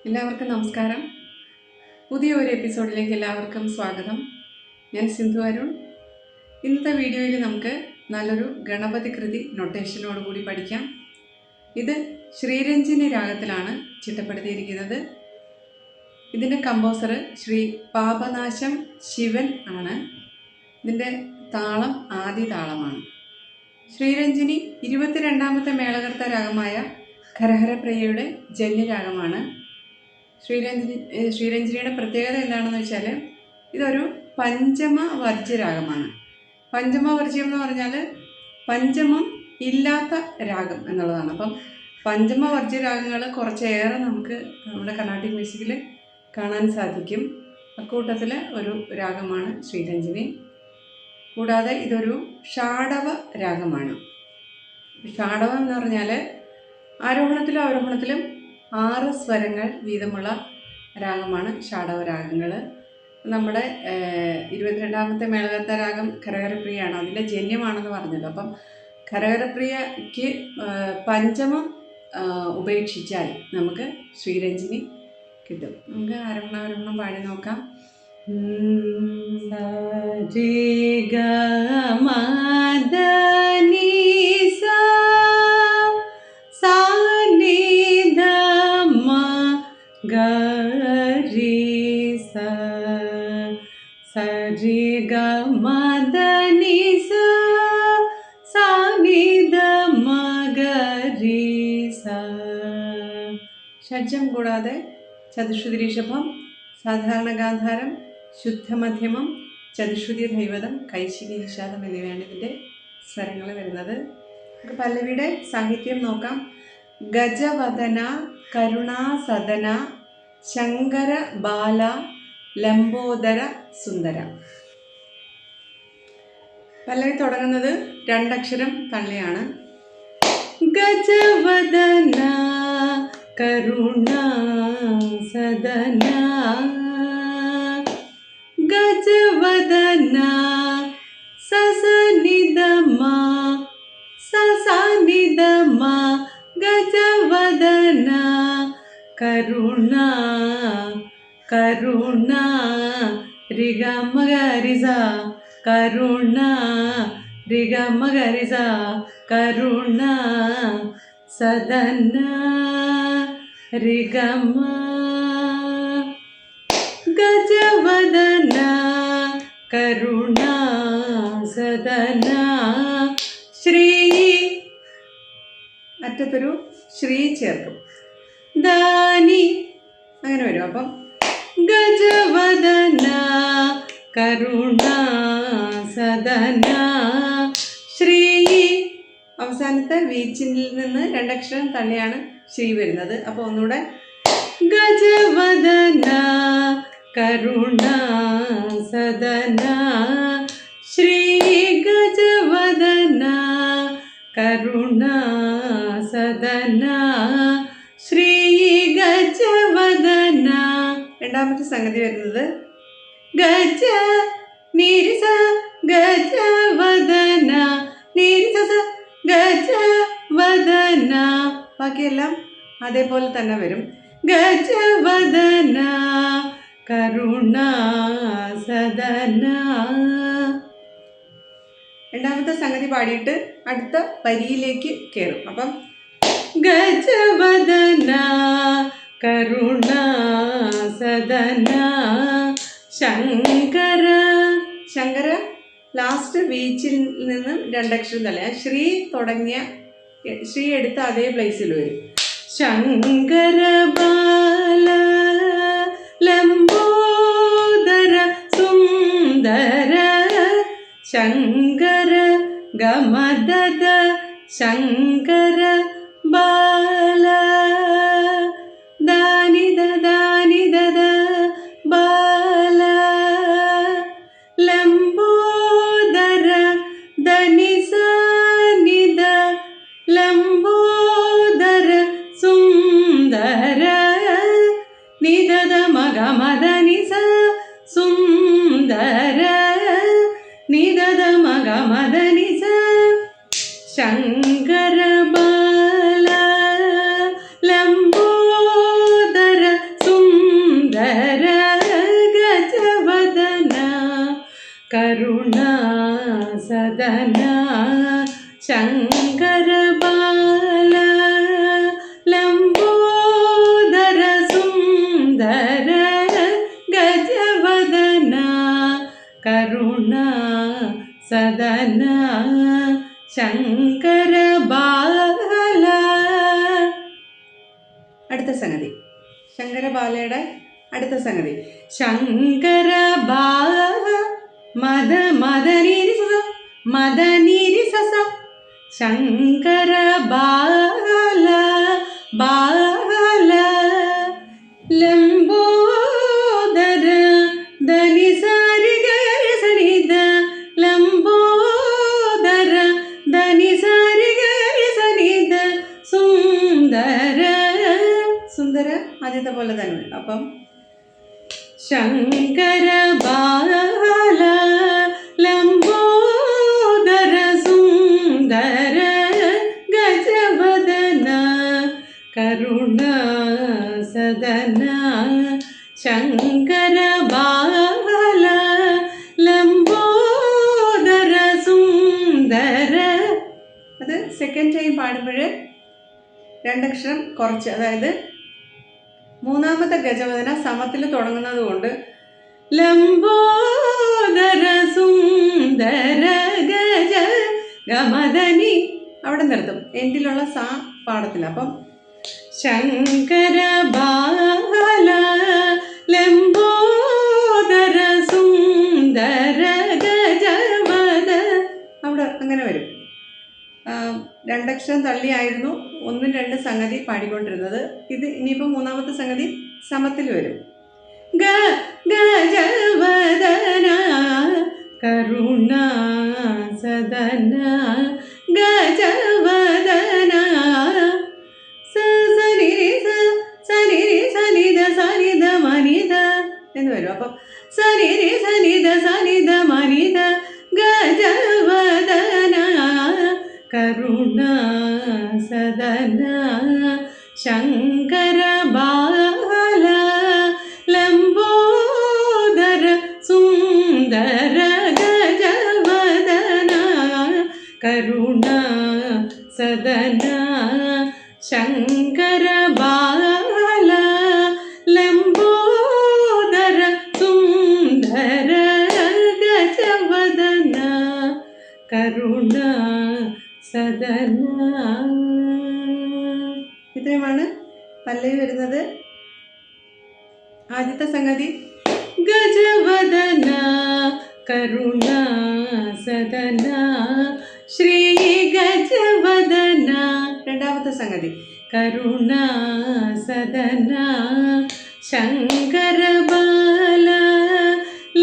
എല്ലാവർക്കും നമസ്കാരം. പുതിയ ഒരു എപ്പിസോഡിലേക്ക് എല്ലാവർക്കും സ്വാഗതം. ഞാൻ സിന്ധു അരുൺ. ഇന്നത്തെ വീഡിയോയിൽ നമുക്ക് നല്ലൊരു ഗണപതി കൃതി നൊട്ടേഷനോട് കൂടി പഠിക്കാം. ഇത് ശ്രീരഞ്ജിനി രാഗത്തിലാണ് ചിട്ടപ്പെടുത്തിയിരിക്കുന്നത്. ഇതിൻ്റെ കമ്പോസർ ശ്രീ പാപനാശം ശിവൻ ആണ്. ഇതിൻ്റെ താളം ആദി താളമാണ്. ശ്രീരഞ്ജിനി 22ാമത്തെ മേളകർത്ത രാഗമായ ഖരഹരപ്രിയയുടെ ജന്യരാഗമാണ്. ശ്രീരഞ്ജിനിയുടെ പ്രത്യേകത എന്താണെന്ന് വെച്ചാൽ ഇതൊരു പഞ്ചമ വർജ്യരാഗമാണ്. പഞ്ചമവർജ്യം എന്ന് പറഞ്ഞാൽ പഞ്ചമം ഇല്ലാത്ത രാഗം എന്നുള്ളതാണ്. അപ്പം പഞ്ചമവർജ്യ രാഗങ്ങൾ കുറച്ചേറെ നമുക്ക് നമ്മുടെ കർണാട്ടിക് മ്യൂസിക്കിൽ കാണാൻ സാധിക്കും. അക്കൂട്ടത്തിൽ ഒരു രാഗമാണ് ശ്രീരഞ്ജിനി. കൂടാതെ ഇതൊരു ഷാഡവ രാഗമാണ്. ഷാഡവം എന്ന് പറഞ്ഞാൽ ആരോഹണത്തിലും അവരോഹണത്തിലും 6 സ്വരങ്ങൾ വീതമുള്ള രാഗമാണ് ഷാഡവ രാഗങ്ങൾ. നമ്മുടെ 22ാമത്തെ മേളകർത്ത രാഗം ഖരഹരപ്രിയയാണ്, അതിൻ്റെ ജന്യമാണെന്ന് പറഞ്ഞല്ലോ. അപ്പം ഖരഹരപ്രിയയ്ക്ക് പഞ്ചമം ഉപേക്ഷിച്ചാൽ നമുക്ക് ശ്രീരഞ്ജിനി കിട്ടും. നമുക്ക് ആരോഹണം പാടി നോക്കാം. സരി ഗ മദനി സ സാനി ധ മ ഗരി സ. ഷഡ്ജം കൂടാതെ ചതുശ്രുതി ഋഷഭം, സാധാരണ ഗാന്ധാരം, ശുദ്ധമധ്യമം, ചതുശ്രുതി ധൈവതം, കൈശികി നിഷാദം എന്നിവയാണ് ഇതിൻ്റെ സ്വരങ്ങൾ വരുന്നത്. നമുക്ക് പല്ലവിയുടെ സാഹിത്യം നോക്കാം. ഗജവദന കരുണാസദന ശങ്കര ബാല ലംബോദര സുന്ദര. പല്ലവി തുടങ്ങുന്നത് 2 അക്ഷരം തള്ളിയാണ്. ഗജവദന കരുണാസദന ഗജവദന സസനിധമ സസനിധമ ഗജവദന കരുണ കരുണ രിഗമ ഗരിസ കരുണ രിഗമ ഗരിസ കരുണ സദന രിഗമ ഗജവദന കരുണ സദന. ശ്രീ അറ്റത്തൊരു ശ്രീ ചേർക്കും. ദാനി അങ്ങനെ വരും. അപ്പം ഗജവദന കരുണ സദന ശ്രീ. അവസാനത്തെ വീച്ചിൽ നിന്ന് 2 അക്ഷരം തള്ളിയാണ് ശ്രീ വരുന്നത്. അപ്പോൾ ഒന്നുകൂടെ ഗജവദന കരുണ സദന ശ്രീ ഗജവദന കരുണ സദന ശ്രീ ഗജവദന. രണ്ടാമത്തെ സംഗതി വരുന്നത് ഗജ നിരിസ ഗജവദന നിരിസ ഗജവദന. ബാക്കിയെല്ലാം അതേപോലെ തന്നെ വരും. ഗജവദന കരുണ സദന. രണ്ടാമത്തെ സംഗതി പാടിയിട്ട് അടുത്ത വരിയിലേക്ക് കയറും. അപ്പം ഗജവദന കരുണ സദന ശങ്കര. ശങ്കര ലാസ്റ്റ് വീച്ചിൽ നിന്ന് 2 അക്ഷരം തള്ളി ശ്രീ തുടങ്ങിയ ശ്രീ എടുത്ത അതേ പ്ലേസിൽ വരും. ശങ്കര ബാല ലംബോദര സുന്ദര ശങ്കര ഗമദദ ശങ്കര ബാല ദാനി ദാനി ദദ ബാല ലംബോദര ധനി സനിധ ലംബോദര സുന്ദര നിദദ മഗ മദനി സ സുന്ദര നിദദ മഗ മദനി സ ശങ്കര ബാല ലംബോദര ശങ്കര ബാല. അടുത്ത സംഗതി ശങ്കരബാലയുടെ അടുത്ത സംഗതി ശങ്കര ബാല മദനിരി സസ മദനിരി സസ. ശങ്കര ബാല ബാല ലംബോദര ധനി സാരി ഗരി സനിധ. ലംബോദര ധനി സാരി ഗരി സനിധ. സുന്ദര സുന്ദര ആദ്യത്തെ പോലെ തന്നെ. അപ്പം ശങ്കര ബാല ലംബോദര സുന്ദര ഗജവദന കരുണ സദന. ശങ്കര ബാല ലംബോദര സുന്ദര. അത് സെക്കൻഡ് ടൈം പാടുമ്പോൾ രണ്ടക്ഷരം കുറച്ച്, അതായത് മൂന്നാമത്തെ ഗജവദന സമത്തിൽ തുടങ്ങുന്നത് കൊണ്ട് ലംബോദര സുന്ദര ഗജ ഗമദനി അവിടെ നിർത്തും. എൻഡിലുള്ള സാ പാടത്തില്ല. അപ്പം ശങ്കര ബാല ലംബോദര സുന്ദര ഗജവദ. അവിടെ അങ്ങനെ വരും. രണ്ടക്ഷരം തള്ളിയായിരുന്നു 1, 2 സംഗതി പാടിക്കൊണ്ടിരുന്നത്. ഇത് ഇനിയിപ്പോൾ മൂന്നാമത്തെ സംഗതി സമത്തിൽ വരും. ഗജവദന കരുണ സദന ഗജവദന. സനിരി സനിധ സനിധ മനിധ എന്ന് വരും. അപ്പം സനിരി സനിധ സനിധ മനിധ ഗജവദന കരുണ സദന. ശങ്കര ബാല ലംബോദര സുന്ദര ഗജവദന കരുണ സദന. ശങ്കര ബാല ലംബോദര സുന്ദര ഗജവദന കരുണ സദന. ഇത്രയുമാണ് പല്ലവി വരുന്നത്. ആദ്യത്തെ സംഗതി ഗജവദന കരുണ സദന ശ്രീ ഗജവദന. രണ്ടാമത്തെ സംഗതി കരുണ സദന ശങ്കര ബാല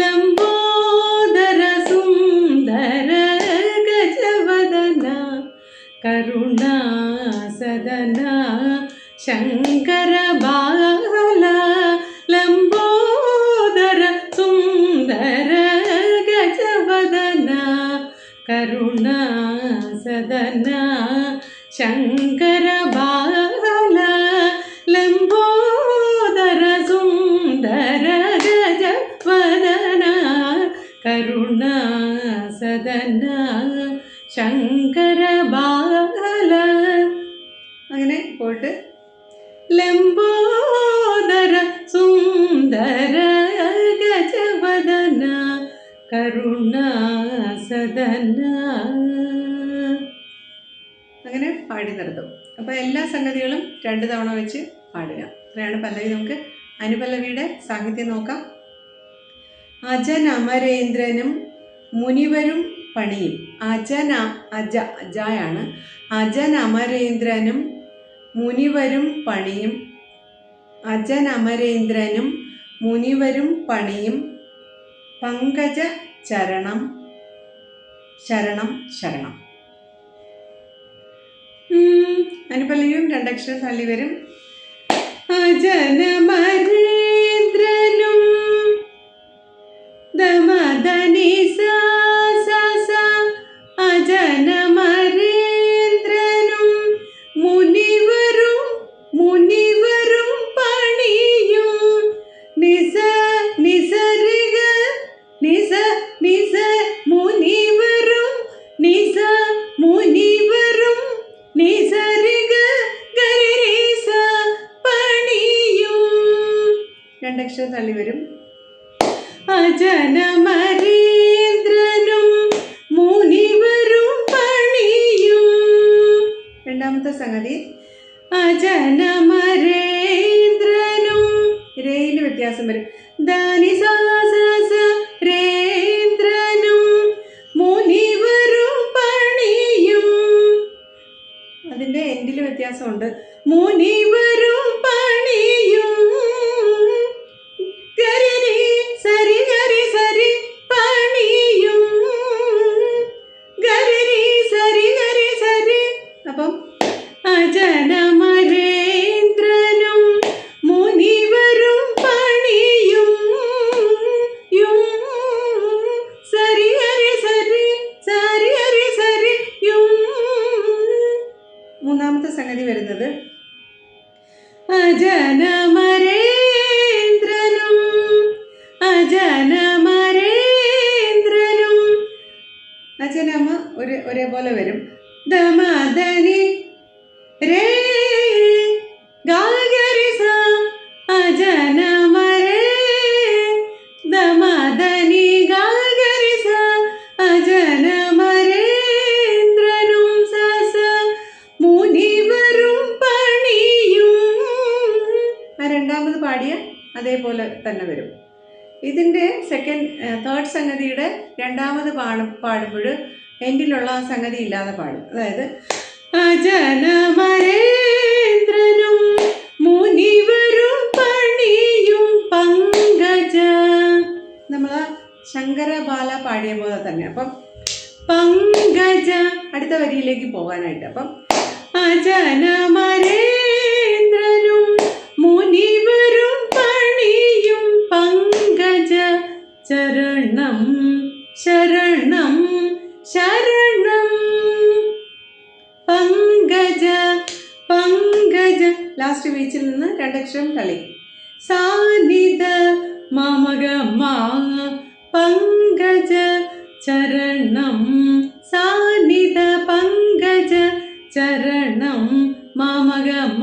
ലംബോദര സുന്ദര ഗജവദന കരുണ സദന. ശങ്കര ബാല ലംബോദര സുന്ദര ഗജവദന കരുണ സദന. ശങ്കര ബാല ലംബോദര സുന്ദര ഗജവദന കരുണ സദന. ശങ്കര ബാല. അങ്ങനെ പോയിട്ട് ലംബോദര സുന്ദര ഗജവദന കരുണ സദന. അങ്ങനെ പാടി നിർത്തും. അപ്പോൾ എല്ലാ സംഗതികളും 2 തവണ വെച്ച് പാടുക. അത്രയാണ് പല്ലവി. നമുക്ക് അനുപല്ലവിയുടെ സാഹിത്യം നോക്കാം. അജനമരേന്ദ്രനും മുനിവരും പണിയും. അജയാണ്. അജനമരേന്ദ്രനും മുനിവരും പണിയും. അജനമരേന്ദ്രനും മുനിവരും പണിയും പങ്കജ ചരണം ശരണം ശരണം. അനുപല്ലവിയും 2 അക്ഷരം തള്ളി വരും. അജനമരേന്ദ്രനും ദമദനി സ അജനമരേന്ദ്രനും മുനിവരും പണിയും നിസ നിസരിഗ നിസ നിസ മുനിവരും നിസ മുനിവരും നിസരിഗ ഗരിസ പണിയും. 2 അക്ഷരം തള്ളി വരും. അജനമരേന്ദ്രനും മുനിവരും പണിയും രണ്ടാമത്തെ സംഗതി അജനമരേന്ദ്രനും രയിൽ വ്യത്യാസം വരും. ധനി സ രേന്ദ്രനും മുനിവരും പണിയും, അതിൻ്റെ എൻഡിൽ വ്യത്യാസമുണ്ട്. മുനിവരും പണിയും ഗരി സരി ഗരി സരി പണിയും ഗരി സരി ഗരി സരി. അപ്പം അജനമരേന്ദ്രനും മുനിവരും പണിയും യും സരി ഹരി സരി സരി ഹരി സരി യും. മൂന്നാമത്തെ സംഗതി വരുന്നത് അജനമരേന്ദ്രനും അജനമരേന്ദ്രനും അച്ഛനമ്മ ഒരേപോലെ വരും. ദമദനി രേ ഗാഗരി സ അജനമരേ ദമദനി ഗാഗരി സ അജനമരേന്ദ്രനും സസ മുനിവരും പണിയും. ആ രണ്ടാമത് പാടിയ അതേപോലെ തന്നെ വരും. ഇതിൻ്റെ തേർഡ് സംഗതിയുടെ രണ്ടാമത് പാടുമ്പോൾ എൻഡിലുള്ള ആ സംഗതി ഇല്ലാതെ പാടും. അതായത് അജനമരേന്ദ്രനും മുനിവരും പണിയും പങ്കജ. നമ്മൾ ആ ശങ്കരബാല പാടിയ പോലെ തന്നെ. അപ്പം പങ്കജ അടുത്ത വരിയിലേക്ക് പോകാനായിട്ട്. അപ്പം അജനമരേന്ദ്രനും മുനിവരും പണിയും പങ്കജ ചരണം ശരണം ശരണം പങ്കജ പങ്കജ. ലാസ്റ്റ് ബീച്ചിൽ നിന്ന് രണ്ടക്ഷരം കളി. സാനിധ മമഗമ പങ്കജ ചരണം സാനിധ പങ്കജ ചരണം മമഗമ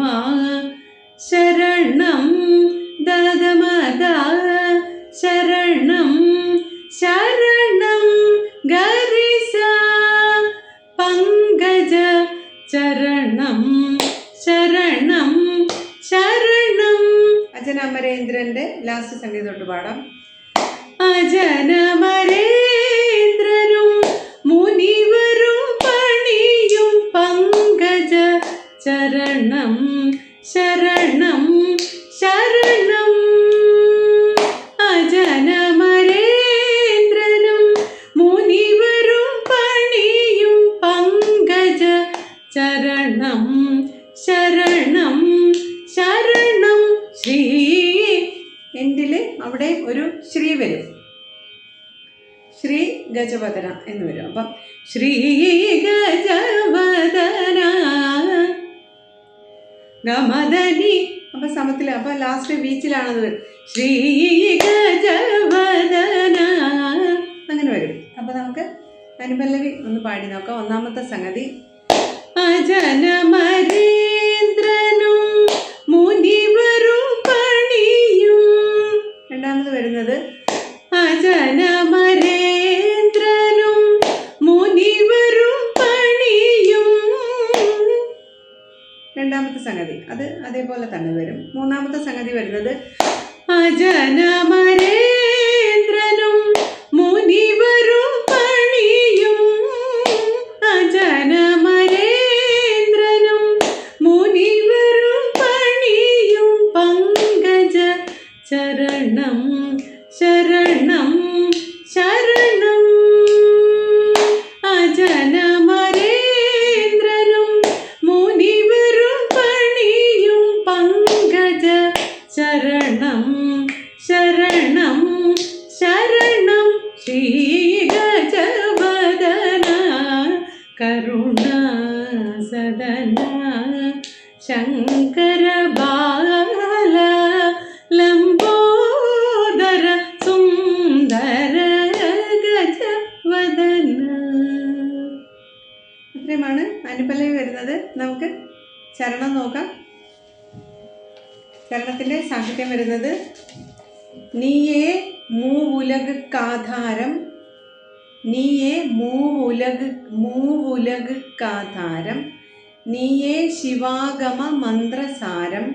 ശരണം ദദമദ ശരണം ശരണം ഗരിസ പങ്കജ ചരണം ശരണം ശരണം. അജനമരേന്ദ്രൻ്റെ ലാസ്റ്റ് സംഗതി തൊട്ട് പാടാം. അജനമരേന്ദ്രനും മുനിവരും പണിയും പങ്കജ ചരണം ശരണം ശരണം. അജനമരേന്ദ്രനും മുനിവരും പണിയും പങ്കജ ചരണം ശരണം ശരണം. ശ്രീ എൻഡിൽ അവിടെ ഒരു ശ്രീ വരും. ശ്രീ ഗജവദന എന്ന് വരും. അപ്പം ശ്രീ ഗജവദന ഗമദനി. അപ്പം സമത്തിൽ അപ്പം ലാസ്റ്റ് ബീച്ചിലാണത് വരും. ശ്രീ ഗജവദന അങ്ങനെ വരും. അപ്പം നമുക്ക് അനുപല്ലവി ഒന്ന് പാടി നോക്കാം. ഒന്നാമത്തെ സംഗതി അജനമരേന്ദ്രനും മുനിവരും പണിയും. രണ്ടാമത് വരുന്നത് അജനമരേന്ദ്രനും മുനിവരും പണിയും. രണ്ടാമത്തെ സംഗതി അത് അതേപോലെ തന്നെ വരും. മൂന്നാമത്തെ സംഗതി വരുന്നത് അജനമരേന്ദ്രനും മുനിവരും പണിയും. അജനമരേന്ദ്രനും മുനിവരും പണിയും പങ്കജ ചരണം ശരണം ശരണം. അജനമരേന്ദ്രനും മുനിവരും പണിയും പങ്കജ ചരണം ശരണം ശരണം. ശ്രീ ഗജവദന കരുണ സദന ശങ്കര ബാല ലംബോദര സുന്ദര ഗജവദന. ഇത്രയുമാണ് അനുപല്ലവി വരുന്നത്. നമുക്ക് ചരണം നോക്കാം. ചരണത്തിൻ്റെ സാഹിത്യം വരുന്നത് നീയേ മൂവുലകുക്കാധാരം നീയേ മൂവുലകുക്കാധാരം നീയേ ശിവാഗമ മന്ത്രസാരം,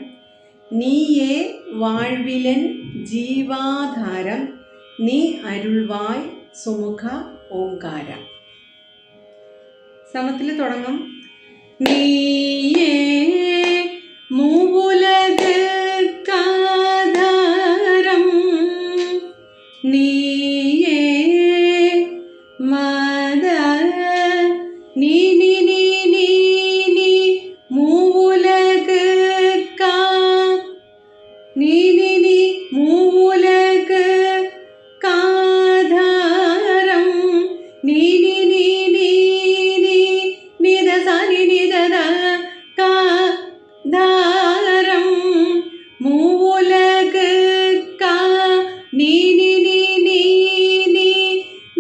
നീയേ വാഴ്വിലൻ ജീവാധാരം, നീ അരുൾവായ് സുമുഖ ഓംകാര. സമത്തിൽ തുടങ്ങും. നീയേ മൂവുലകാധാരം, നീയേ മദ നീ നീ നീ നീ നീ മൂവുലകാ നീ നീ നീ മൂവുലകാധാരം, നീ നീ നീ നീ നീ നിദ സനി നിദ കാധാരം, മൂവുലകാ നീ നീ നീ നീ നീ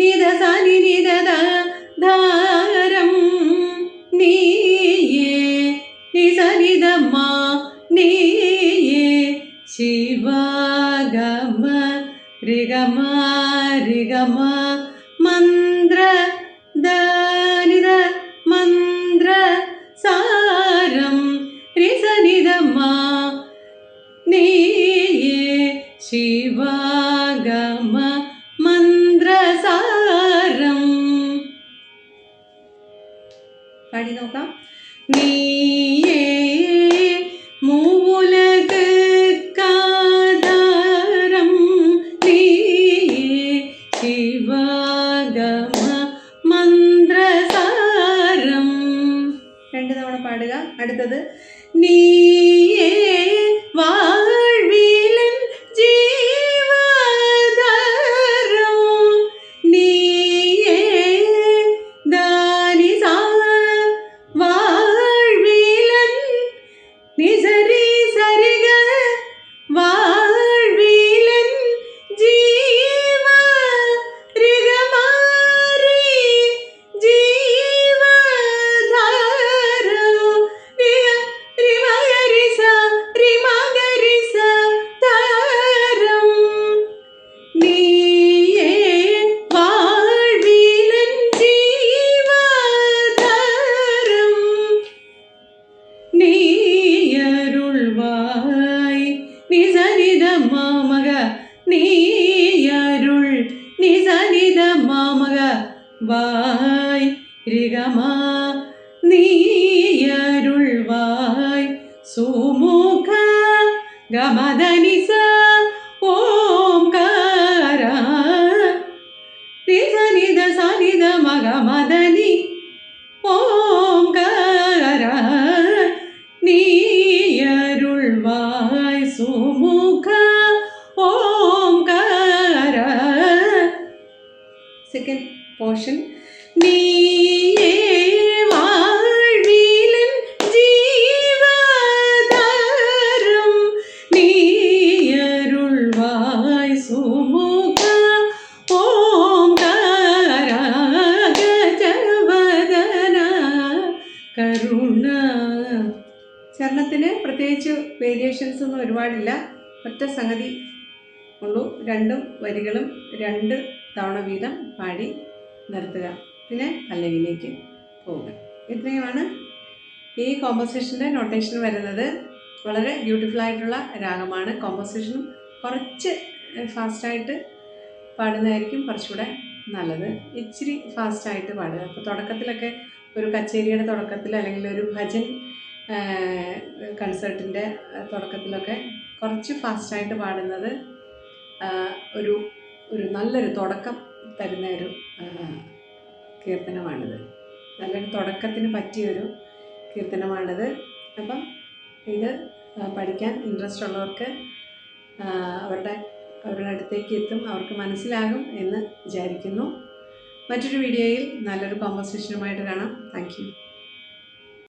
നിദ സനി നിദ ധാരം, നീയേ നിസനിദമ നീയേ ശിവഗമ രിഗമ രിഗമ മന്ത്ര ദാനിദ മന്ത്ര സാരം, രിസനിദമ നീയേ ശിവഗമ മന്ത്രസാരം. പാടി നോക്കാം. നീയേ മൂവുലകാധാരം, നീയേ ശിവഗമ മന്ത്രസാരം. 2 തവണ പാടുക. അടുത്തത് നീയേ വാഴ്വിലൻ ജീവാധാരം, നീയേ ദാനി സാ വാഴ്വിലൻ നിസരി സരിഗ വാഴ്വിലൻ ജീവ രിഗമാരി ജീവധാര, രിമഗരിസ രിമഗരിസ താരം, നീയേ വാഴ്വിലൻ ജീവധാരം, നീയരുൾവായ് നിസനിദ മാമക നീയരുൾ നിസനിദ മാമക വായ് രിഗമ, നീയരുൾവായ് സുമുഖ ഗമദനിസ ഓംകാര, നിസനിദ സനിദ മഗ മദനി ഓംകാര, നീയരുൾവായ് സുമുഖ ഓംകാര. Second portion. നീയേ വാഴ്വിലൻ ജീവാധാരം, നീയരുൾവായ് സുമുഖ ഓംകാര, ഗജവദന കരുണ. ചരണത്തിന് പ്രത്യേകിച്ച് വേരിയേഷൻസ് ഒന്നും ഒരുപാടില്ല. ഒറ്റ സംഗതി ഉള്ളൂ. 2 വരികളും 2 തവണ വീതം പാടി നിർത്തുക. പിന്നെ പല്ലവിയിലേക്ക് പോവുക. ഇത്രയുമാണ് ഈ കോമ്പോസിഷൻ്റെ നൊട്ടേഷൻ വരുന്നത്. വളരെ ബ്യൂട്ടിഫുൾ ആയിട്ടുള്ള രാഗമാണ്. കോമ്പോസിഷനും കുറച്ച് ഫാസ്റ്റായിട്ട് പാടുന്നതായിരിക്കും കുറച്ചുകൂടെ നല്ലത്. ഇച്ചിരി ഫാസ്റ്റായിട്ട് പാടുക. അപ്പോൾ തുടക്കത്തിലൊക്കെ ഒരു കച്ചേരിയുടെ തുടക്കത്തിൽ അല്ലെങ്കിൽ ഒരു ഭജൻ കൺസേർട്ടിൻ്റെ തുടക്കത്തിലൊക്കെ കുറച്ച് ഫാസ്റ്റായിട്ട് പാടുന്നത് ഒരു നല്ലൊരു തുടക്കം തരുന്ന ഒരു കീർത്തനമാണിത്. നല്ലൊരു തുടക്കത്തിന് പറ്റിയൊരു കീർത്തനമാണിത്. അപ്പം ഇത് പഠിക്കാൻ ഇൻട്രസ്റ്റ് ഉള്ളവർക്ക് അവരുടെ അടുത്തേക്ക് എത്തും, അവർക്ക് മനസ്സിലാകും എന്ന് വിചാരിക്കുന്നു. മറ്റൊരു വീഡിയോയിൽ നല്ലൊരു കോമ്പോസിഷനുമായിട്ട് കാണാം. Thank you.